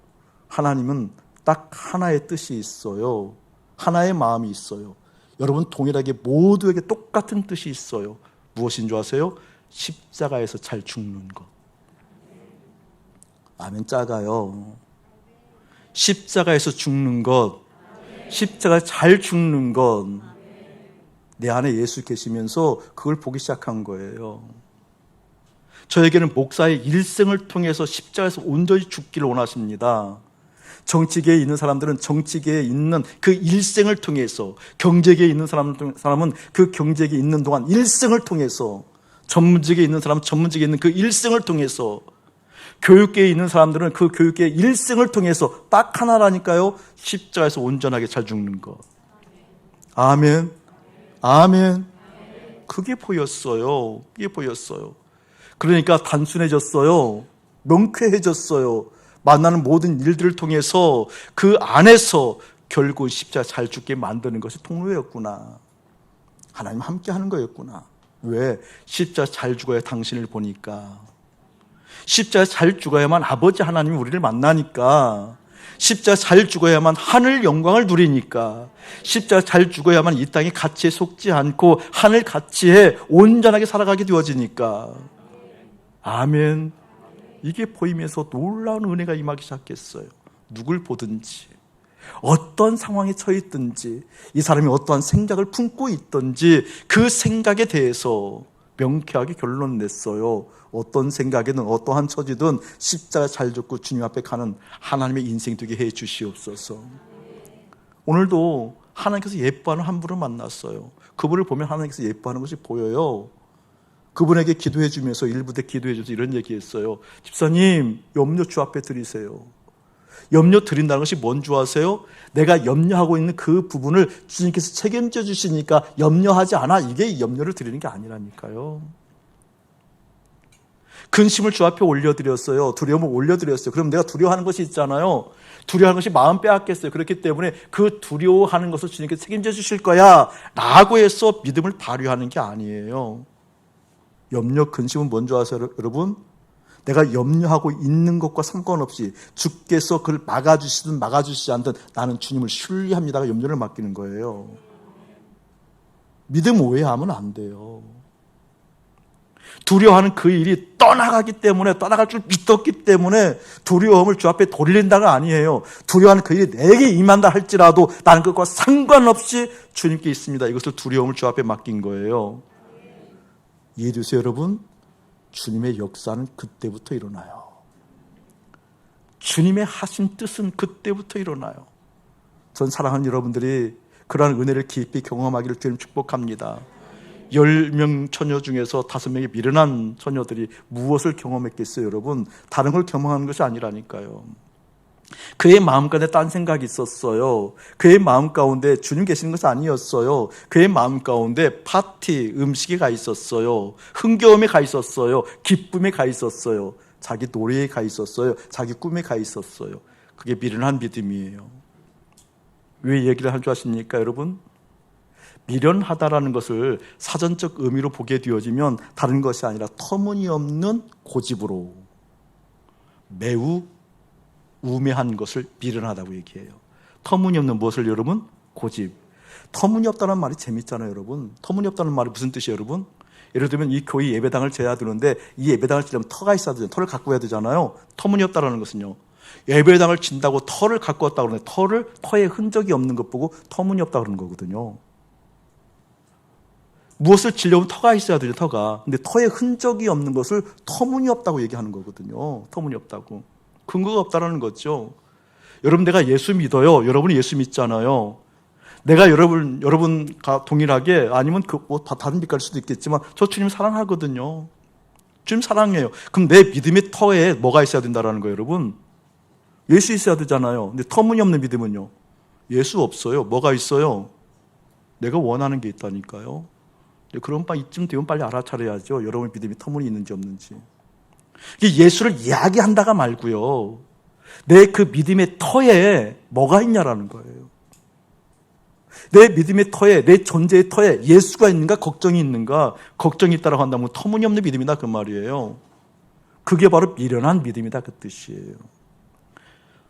하나님은 딱 하나의 뜻이 있어요. 하나의 마음이 있어요. 여러분 동일하게 모두에게 똑같은 뜻이 있어요. 무엇인 줄 아세요? 십자가에서 잘 죽는 것. 아멘. 작아요. 십자가에서 죽는 것, 십자가에 잘 죽는 것. 내 안에 예수 계시면서 그걸 보기 시작한 거예요. 저에게는 목사의 일생을 통해서 십자가에서 온전히 죽기를 원하십니다. 정치계에 있는 사람들은 정치계에 있는 그 일생을 통해서, 경제계에 있는 사람은 그 경제계에 있는 동안 일생을 통해서, 전문직에 있는 사람은 전문직에 있는 그 일생을 통해서, 교육계에 있는 사람들은 그 교육계의 일생을 통해서 딱 하나라니까요. 십자가에서 온전하게 잘 죽는 것. 아멘. 아멘. 그게 보였어요. 그게 보였어요. 그러니까 단순해졌어요. 명쾌해졌어요. 만나는 모든 일들을 통해서 그 안에서 결국 십자가 잘 죽게 만드는 것이 통로였구나. 하나님 함께 하는 거였구나. 왜? 십자가 잘 죽어야 당신을 보니까. 십자가 잘 죽어야만 아버지 하나님이 우리를 만나니까. 십자가 잘 죽어야만 하늘 영광을 누리니까. 십자가 잘 죽어야만 이 땅의 가치에 속지 않고 하늘 가치에 온전하게 살아가게 되어지니까. 아멘. 이게 보이면서 놀라운 은혜가 임하기 시작했어요. 누굴 보든지, 어떤 상황에 처해 있든지, 이 사람이 어떠한 생각을 품고 있든지 그 생각에 대해서 명쾌하게 결론 냈어요. 어떤 생각이든 어떠한 처지든 십자가 잘 죽고 주님 앞에 가는 하나님의 인생 되게 해 주시옵소서. 오늘도 하나님께서 예뻐하는 한 분을 만났어요. 그분을 보면 하나님께서 예뻐하는 것이 보여요. 그분에게 기도해 주면서 일부 때 기도해 주면서 이런 얘기했어요. 집사님, 염려 주 앞에 드리세요. 염려 드린다는 것이 뭔 줄 아세요? 내가 염려하고 있는 그 부분을 주님께서 책임져 주시니까 염려하지 않아. 이게 염려를 드리는 게 아니라니까요. 근심을 주 앞에 올려드렸어요. 두려움을 올려드렸어요. 그럼 내가 두려워하는 것이 있잖아요. 두려워하는 것이 마음 빼앗겠어요. 그렇기 때문에 그 두려워하는 것을 주님께서 책임져 주실 거야 라고 해서 믿음을 발휘하는 게 아니에요. 염려, 근심은 뭔지 아세요, 여러분? 내가 염려하고 있는 것과 상관없이 주께서 그걸 막아주시든 막아주시지 않든 나는 주님을 신뢰합니다가 염려를 맡기는 거예요. 믿음 오해하면 안 돼요. 두려워하는 그 일이 떠나가기 때문에, 떠나갈 줄 믿었기 때문에 두려움을 주 앞에 돌린다가 아니에요. 두려워하는 그 일이 내게 임한다 할지라도 나는 그것과 상관없이 주님께 있습니다. 이것을 두려움을 주 앞에 맡긴 거예요. 이해해 주세요, 여러분. 주님의 역사는 그때부터 일어나요. 주님의 하신 뜻은 그때부터 일어나요. 전 사랑하는 여러분들이 그러한 은혜를 깊이 경험하기를 주님 축복합니다. 10명 처녀 중에서 5명의 미련한 처녀들이 무엇을 경험했겠어요, 여러분? 다른 걸 경험하는 것이 아니라니까요. 그의 마음 가운데 딴 생각이 있었어요. 그의 마음 가운데 주님 계시는 것이 아니었어요. 그의 마음 가운데 파티, 음식에 가 있었어요. 흥겨움에 가 있었어요. 기쁨에 가 있었어요. 자기 노래에 가 있었어요. 자기 꿈에 가 있었어요. 그게 미련한 믿음이에요. 왜 얘기를 할 줄 아십니까, 여러분? 미련하다라는 것을 사전적 의미로 보게 되어지면 다른 것이 아니라 터무니없는 고집으로 매우 우매한 것을 미련하다고 얘기해요. 터무니없는 무엇을 여러분? 고집. 터무니없다는 말이 재밌잖아요, 여러분. 터무니없다는 말이 무슨 뜻이에요, 여러분? 예를 들면 이 교회 예배당을 재야 되는데 이 예배당을 지려면 터가 있어야 되잖아요. 터를 갖고 해야 되잖아요. 터무니없다라는 것은요. 예배당을 진다고 터를 갖고 왔다고 그러는데 터에 흔적이 없는 것 보고 터무니없다 그러는 거거든요. 무엇을 지려면 터가 있어야 되죠, 터가. 근데 터에 흔적이 없는 것을 터무니없다고 얘기하는 거거든요. 터무니없다고. 근거가 없다라는 거죠. 여러분, 내가 예수 믿어요. 여러분이 예수 믿잖아요. 내가 여러분과 동일하게 아니면 다른 빛깔 수도 있겠지만 저 주님 사랑하거든요. 주님 사랑해요. 그럼 내 믿음의 터에 뭐가 있어야 된다라는 거예요, 여러분? 예수 있어야 되잖아요. 근데 터무니없는 믿음은요? 예수 없어요. 뭐가 있어요? 내가 원하는 게 있다니까요. 그런 이쯤 되면 빨리 알아차려야죠. 여러분의 믿음이 터무니 있는지 없는지. 예수를 이야기한다가 말고요. 내 그 믿음의 터에 뭐가 있냐라는 거예요. 내 믿음의 터에, 내 존재의 터에 예수가 있는가, 걱정이 있는가. 걱정이 있다고 한다면 터무니없는 믿음이다 그 말이에요. 그게 바로 미련한 믿음이다 그 뜻이에요.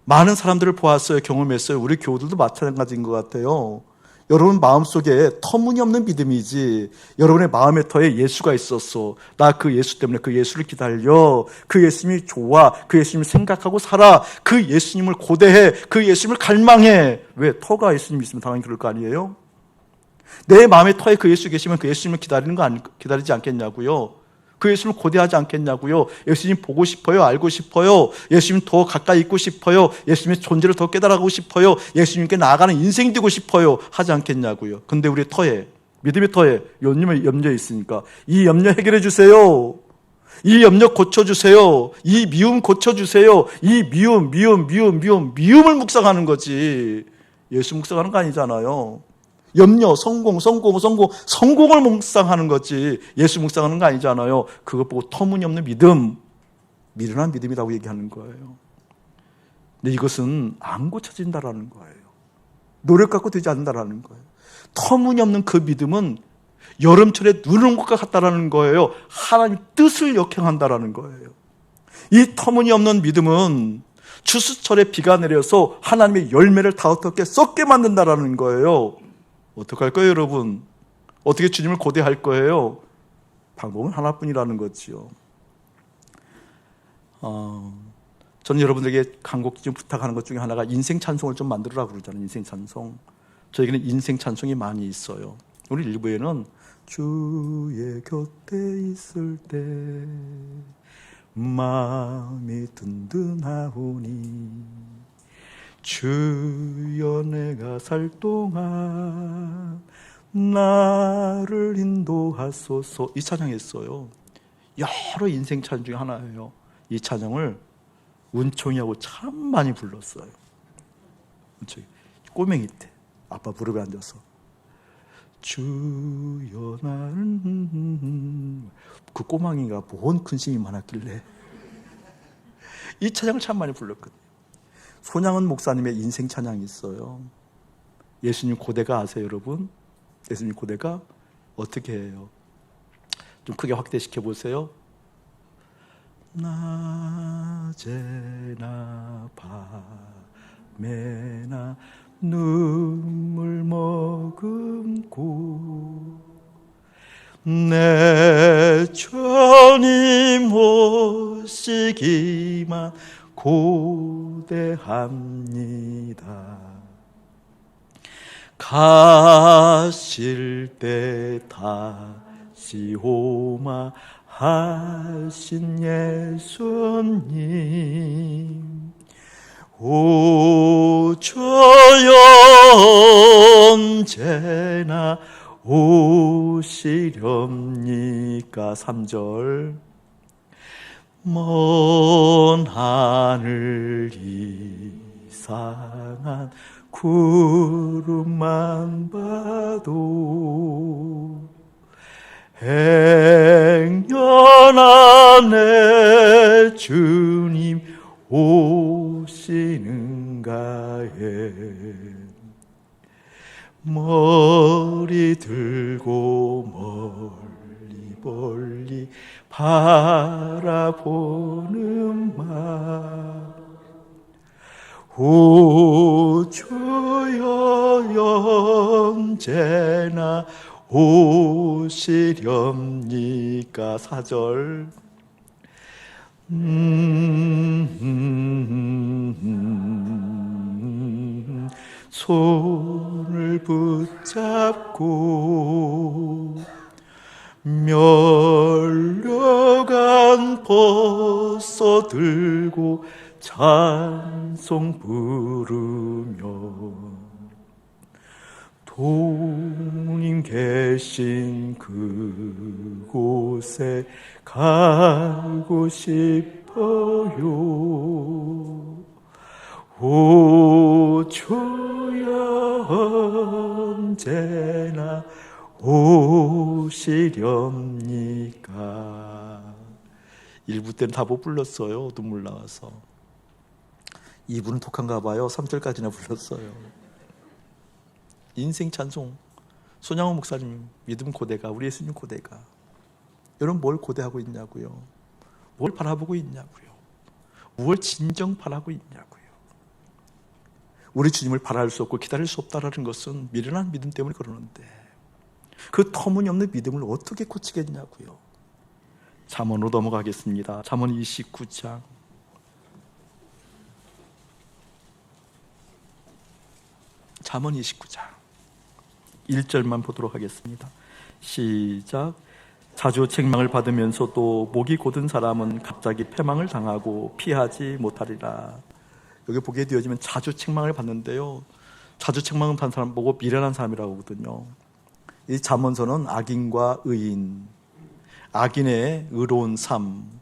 많은 사람들을 보았어요. 경험했어요. 우리 교우들도 마찬가지인 것 같아요. 여러분 마음속에 터무니없는 믿음이지, 여러분의 마음의 터에 예수가 있었어. 나 그 예수 때문에 그 예수를 기다려. 그 예수님이 좋아. 그 예수님을 생각하고 살아. 그 예수님을 고대해. 그 예수님을 갈망해. 왜? 터가 예수님이 있으면 당연히 그럴 거 아니에요? 내 마음의 터에 그 예수 계시면 그 예수님을 기다리지 않겠냐고요? 그 예수님을 고대하지 않겠냐고요? 예수님 보고 싶어요? 알고 싶어요? 예수님 더 가까이 있고 싶어요? 예수님의 존재를 더 깨달아가고 싶어요? 예수님께 나아가는 인생이 되고 싶어요? 하지 않겠냐고요? 근데 우리 터에, 믿음의 터에 염려 있으니까 이 염려 해결해 주세요. 이 염려 고쳐주세요. 이 미움 고쳐주세요. 이 미움을 묵상하는 거지. 예수 묵상하는 거 아니잖아요. 염려, 성공을 묵상하는 거지 예수 묵상하는 거 아니잖아요. 그것 보고 터무니없는 믿음, 미련한 믿음이라고 얘기하는 거예요. 근데 이것은 안 고쳐진다라는 거예요. 노력 갖고 되지 않는다라는 거예요. 터무니없는 그 믿음은 여름철에 눈 온 것과 같다라는 거예요. 하나님 뜻을 역행한다라는 거예요. 이 터무니없는 믿음은 추수철에 비가 내려서 하나님의 열매를 다 어떻게 썩게 만든다라는 거예요. 어떻게 할 거예요, 여러분? 어떻게 주님을 고대할 거예요? 방법은 하나뿐이라는 거지요. 저는 여러분들에게 간곡히 좀 부탁하는 것 중에 하나가 인생 찬송을 좀 만들으라고 그러잖아요. 인생 찬송. 저에게는 인생 찬송이 많이 있어요. 우리 일부에는 주의 곁에 있을 때 마음이 든든하오니 주여 내가 살 동안 나를 인도하소서, 이 찬양했어요. 여러 인생 찬양 중에 하나예요. 이 찬양을 은총이하고 참 많이 불렀어요. 은총이 꼬맹이 때 아빠 무릎에 앉아서 주여 나는, 그 꼬망이가 뭔 근심이 많았길래 이 찬양을 참 많이 불렀거든요. 손양은 목사님의 인생 찬양이 있어요. 예수님 고대가 아세요, 여러분? 예수님 고대가 어떻게 해요? 좀 크게 확대시켜 보세요. 낮에나 밤에나 눈물 머금고 내 주님 모시기만 고대합니다. 가실 때 다시 오마 하신 예수님, 오셔요 언제나 오시렵니까. 3절 먼 하늘 이상한 구름만 봐도 행여나 내 주님 오시는가에 머리 들고 멀리 바라보는 마 오주여 언제나 오시렵니까. 4절 손을 붙잡고 멸려간 벗어 들고 찬송 부르며 도님 계신 그곳에 가고 싶어요. 오 주여 언제나 오시렵니까. 1부 때는 다 못 불렀어요. 눈물 나와서. 2부는 독한가 봐요. 3절까지나 불렀어요. 인생 찬송. 손양호 목사님 믿음 고대가, 우리 예수님 고대가. 여러분 뭘 고대하고 있냐고요? 뭘 바라보고 있냐고요? 무엇을 진정 바라고 있냐고요? 우리 주님을 바라할 수 없고 기다릴 수 없다는 것은 미련한 믿음 때문에 그러는데 그 터무니없는 믿음을 어떻게 고치겠냐고요? 잠언으로 넘어가겠습니다. 잠언 29장. 잠언 29장 1절만 보도록 하겠습니다. 시작. 자주 책망을 받으면서도 목이 곧은 사람은 갑자기 패망을 당하고 피하지 못하리라. 여기 보게 되어지면 자주 책망을 받는데요, 자주 책망을 받는 사람 보고 미련한 사람이라고 하거든요. 이 잠언서는 악인과 의인, 악인의 의로운 삶,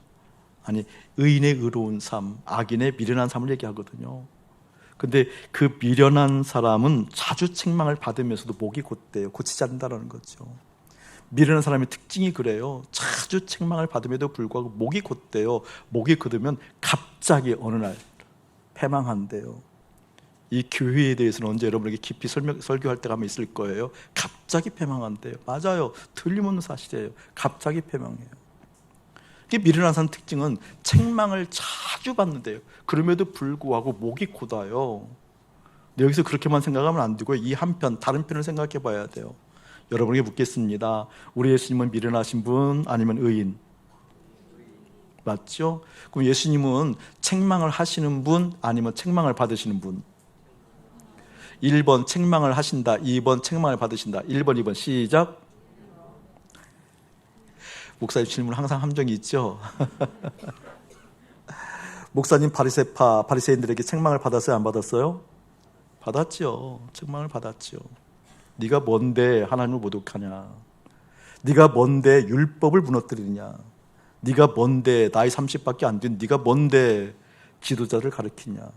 아니 의인의 의로운 삶, 악인의 미련한 삶을 얘기하거든요. 근데 그 미련한 사람은 자주 책망을 받으면서도 목이 곧대요. 고치지 않는다는 거죠. 미련한 사람의 특징이 그래요. 자주 책망을 받음에도 불구하고 목이 곧대요. 목이 곧으면 갑자기 어느 날 패망한대요. 이 교회에 대해서는 언제 여러분에게 깊이 설교할 때가 한번 있을 거예요. 갑자기 패망한대요. 맞아요. 틀림없는 사실이에요. 갑자기 패망해요. 미련한 사람 특징은 책망을 자주 받는데요, 그럼에도 불구하고 목이 곧아요. 여기서 그렇게만 생각하면 안 되고요, 이 한편 다른 편을 생각해 봐야 돼요. 여러분에게 묻겠습니다. 우리 예수님은 미련하신 분 아니면 의인? 맞죠? 그럼 예수님은 책망을 하시는 분 아니면 책망을 받으시는 분? 1번 책망을 하신다, 2번 책망을 받으신다. 1번 2번 시작. 목사님 질문 항상 함정이 있죠. 목사님 바리새인들에게 책망을 받았어요, 안 받았어요? 받았죠. 책망을 받았죠. 네가 뭔데 하나님을 모독하냐? 네가 뭔데 율법을 무너뜨리냐? 네가 뭔데 나이 30밖에 안 된 네가 뭔데 지도자를 가르치냐?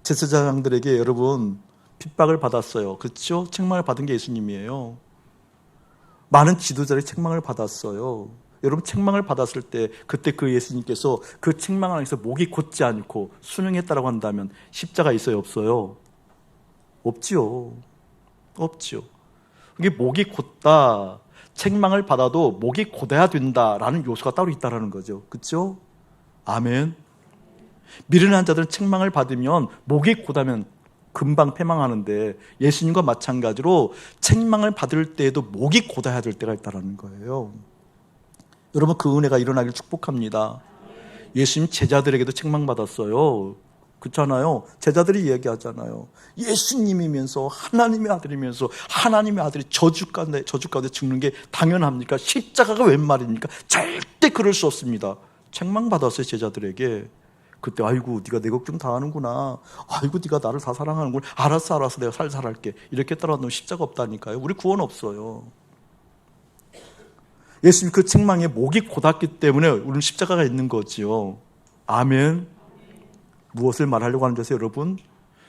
제사장들에게 여러분 핍박을 받았어요. 그렇죠? 책망을 받은 게 예수님이에요. 많은 지도자들이 책망을 받았어요. 여러분 책망을 받았을 때 그때 그 예수님께서 그 책망 안에서 목이 곧지 않고 순응했다고 한다면 십자가 있어요, 없어요? 없지요. 없죠. 이게 목이 곧다, 책망을 받아도 목이 곧아야 된다라는 요소가 따로 있다는 거죠. 그렇죠? 아멘. 미련한 자들은 책망을 받으면 목이 곧하면 금방 패망하는데 예수님과 마찬가지로 책망을 받을 때에도 목이 곧아야 될 때가 있다는 거예요. 여러분 그 은혜가 일어나길 축복합니다. 예수님 제자들에게도 책망받았어요. 그렇잖아요. 제자들이 이야기하잖아요. 예수님이면서 하나님의 아들이면서 하나님의 아들이 저주 가운데 죽는 게 당연합니까? 십자가가 웬 말입니까? 절대 그럴 수 없습니다. 책망받았어요, 제자들에게. 그때 아이고 네가 내 걱정 다 하는구나, 아이고 네가 나를 다 사랑하는구나, 알았어 내가 살살할게, 이렇게 따라왔는데 십자가 없다니까요. 우리 구원 없어요. 예수님 그 책망에 목이 곧았기 때문에 우리는 십자가가 있는 거지요. 아멘. 무엇을 말하려고 하는 줄 아세요, 여러분?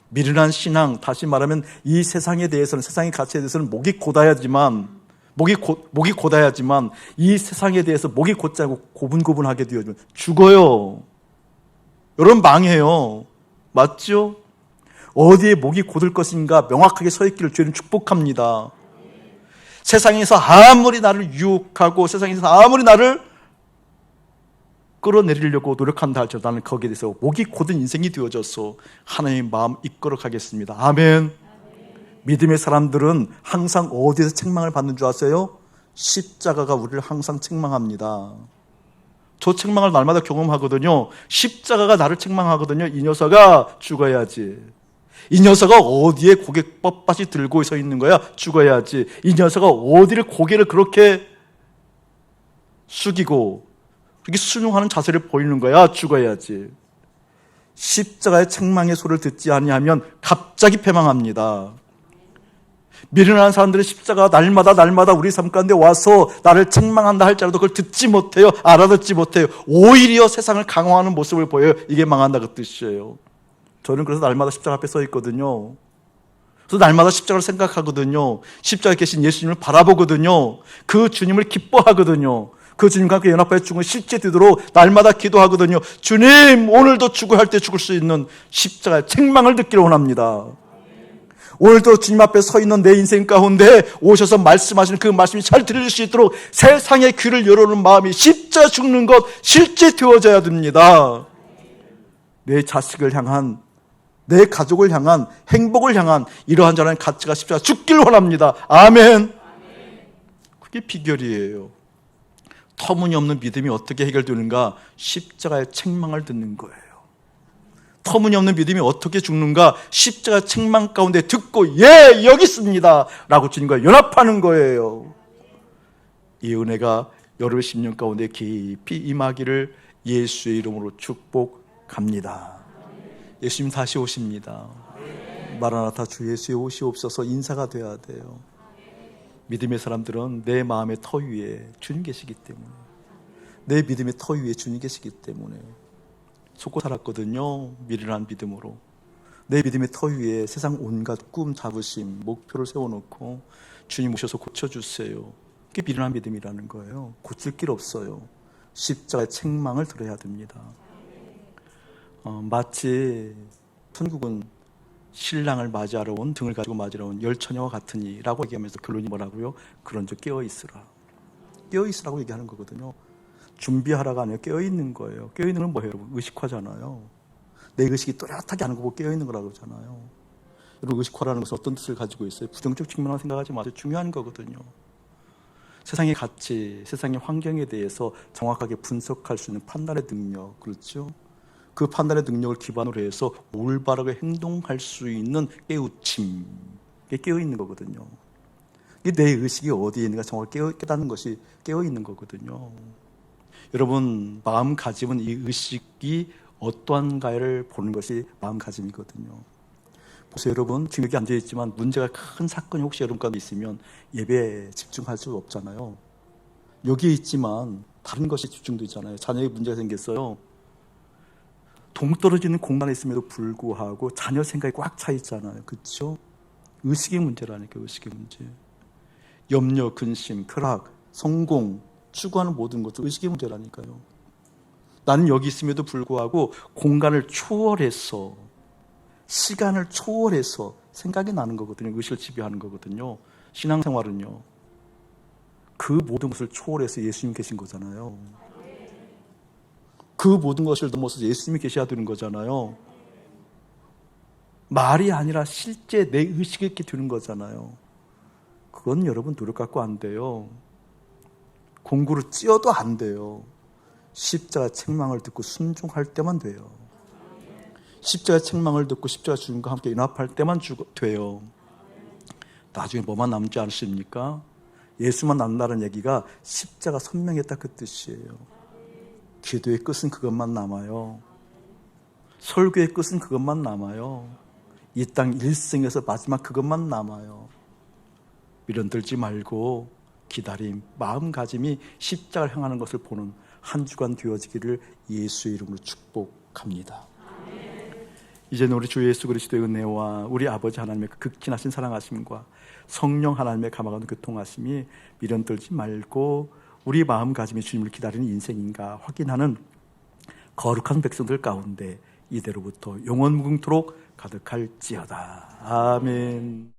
미련한 신앙, 다시 말하면 이 세상에 대해서는, 세상의 가치에 대해서는 목이 곧아야지만 이 세상에 대해서 목이 곧지 않고 고분고분하게 되어지면 죽어요. 여러분 망해요. 맞죠? 어디에 목이 곧을 것인가 명확하게 서 있기를 주님 축복합니다. 세상에서 아무리 나를 유혹하고 세상에서 아무리 나를 끌어내리려고 노력한다 할지라도 나는 거기에 대해서 목이 곧은 인생이 되어져서 하나님의 마음 이끌어 가겠습니다. 아멘. 믿음의 사람들은 항상 어디에서 책망을 받는 줄 아세요? 십자가가 우리를 항상 책망합니다. 저 책망을 날마다 경험하거든요. 십자가가 나를 책망하거든요. 이 녀석아 죽어야지. 이 녀석아 어디에 고개 뻣뻣이 들고 서 있는 거야? 죽어야지. 이 녀석아 어디를 고개를 그렇게 숙이고 그렇게 순응하는 자세를 보이는 거야? 죽어야지. 십자가의 책망의 소리를 듣지 아니하면 갑자기 패망합니다. 미련한 사람들의 십자가가 날마다 우리 삶 가운데 와서 나를 책망한다 할지라도 그걸 듣지 못해요. 알아듣지 못해요. 오히려 세상을 강화하는 모습을 보여요. 이게 망한다 그 뜻이에요. 저는 그래서 날마다 십자가 앞에 서 있거든요. 그래서 날마다 십자가를 생각하거든요. 십자가에 계신 예수님을 바라보거든요. 그 주님을 기뻐하거든요. 그 주님과 함께 연합하여 죽은 실제 되도록 날마다 기도하거든요. 주님 오늘도 죽어야 할 때 죽을 수 있는 십자가의 책망을 듣기를 원합니다. 오늘도 주님 앞에 서 있는 내 인생 가운데 오셔서 말씀하시는 그 말씀이 잘 들릴 수 있도록 세상의 귀를 열어놓는 마음이 십자가 죽는 것 실제 되어져야 됩니다. 내 자식을 향한, 내 가족을 향한, 행복을 향한 이러한 자라는 가치가 십자가 죽길 원합니다. 아멘. 그게 비결이에요. 터무니없는 믿음이 어떻게 해결되는가? 십자가의 책망을 듣는 거예요. 터무니없는 믿음이 어떻게 죽는가? 십자가 책망 가운데 듣고 예 여기 있습니다 라고 주님과 연합하는 거예요. 이 은혜가 여러분의 심령 가운데 깊이 임하기를 예수의 이름으로 축복합니다. 예수님 다시 오십니다. 마라나타 주 예수의 오시옵소서 인사가 돼야 돼요. 믿음의 사람들은 내 마음의 터 위에 주님 계시기 때문에, 내 믿음의 터 위에 주님 계시기 때문에 속고 살았거든요. 미련한 믿음으로. 내 믿음의 터 위에 세상 온갖 꿈, 자부심, 목표를 세워놓고 주님 오셔서 고쳐주세요. 그게 미련한 믿음이라는 거예요. 고칠 길 없어요. 십자가의 책망을 들어야 됩니다. 마치 천국은 신랑을 맞이하러 온, 등을 가지고 맞이하러 온 열처녀와 같으니 라고 얘기하면서 결론이 뭐라고요? 그런즉 깨어있으라. 깨어있으라고 얘기하는 거거든요. 준비하라가 아니라 깨어있는 거예요. 깨어있는 건 뭐예요, 여러분? 의식화잖아요. 내 의식이 또렷하게 하는 거고 깨어있는 거라고 그러잖아요. 여러분, 의식화라는 것은 어떤 뜻을 가지고 있어요? 부정적 측면으로 생각하지 마세요. 중요한 거거든요. 세상의 가치, 세상의 환경에 대해서 정확하게 분석할 수 있는 판단의 능력, 그렇죠? 그 판단의 능력을 기반으로 해서 올바르게 행동할 수 있는 깨우침, 이게 깨어있는 거거든요. 이게 내 의식이 어디에 있는가 정확히 깨닫는 것이 깨어있는 거거든요. 여러분, 마음가짐은 이 의식이 어떠한가를 보는 것이 마음가짐이거든요. 보세요, 여러분, 지금 여기 앉아있지만 문제가 큰 사건이 혹시 여러분 가운데 있으면 예배에 집중할 수 없잖아요. 여기에 있지만 다른 것이 집중되잖아요. 자녀에게 문제가 생겼어요. 동떨어지는 공간에 있음에도 불구하고 자녀 생각이 꽉 차 있잖아요. 그렇죠? 의식의 문제라니까, 의식의 문제. 염려, 근심, 쾌락, 성공, 추구하는 모든 것도 의식의 문제라니까요. 나는 여기 있음에도 불구하고 공간을 초월해서, 시간을 초월해서 생각이 나는 거거든요. 의식을 지배하는 거거든요. 신앙생활은요, 그 모든 것을 초월해서 예수님 계신 거잖아요. 그 모든 것을 넘어서 예수님이 계셔야 되는 거잖아요. 말이 아니라 실제 내 의식이 있게 되는 거잖아요. 그건 여러분 노력 갖고 안 돼요. 공구를 찧어도 안 돼요. 십자가 책망을 듣고 순종할 때만 돼요. 십자가 책망을 듣고 십자가 주님과 함께 연합할 때만 돼요. 나중에 뭐만 남지 않습니까? 예수만 남는다는 얘기가 십자가 선명했다 그 뜻이에요. 기도의 끝은 그것만 남아요. 설교의 끝은 그것만 남아요. 이 땅 일생에서 마지막 그것만 남아요. 미련 들지 말고 기다림, 마음가짐이 십자가를 향하는 것을 보는 한 주간 되어지기를 예수의 이름으로 축복합니다. 이제는 우리 주 예수 그리스도의 은혜와 우리 아버지 하나님의 그 극진하신 사랑하심과 성령 하나님의 감화가는 교통하심이 미련 들지 말고 우리 마음가짐이 주님을 기다리는 인생인가 확인하는 거룩한 백성들 가운데 이대로부터 영원 무궁토록 가득할지어다. 아멘.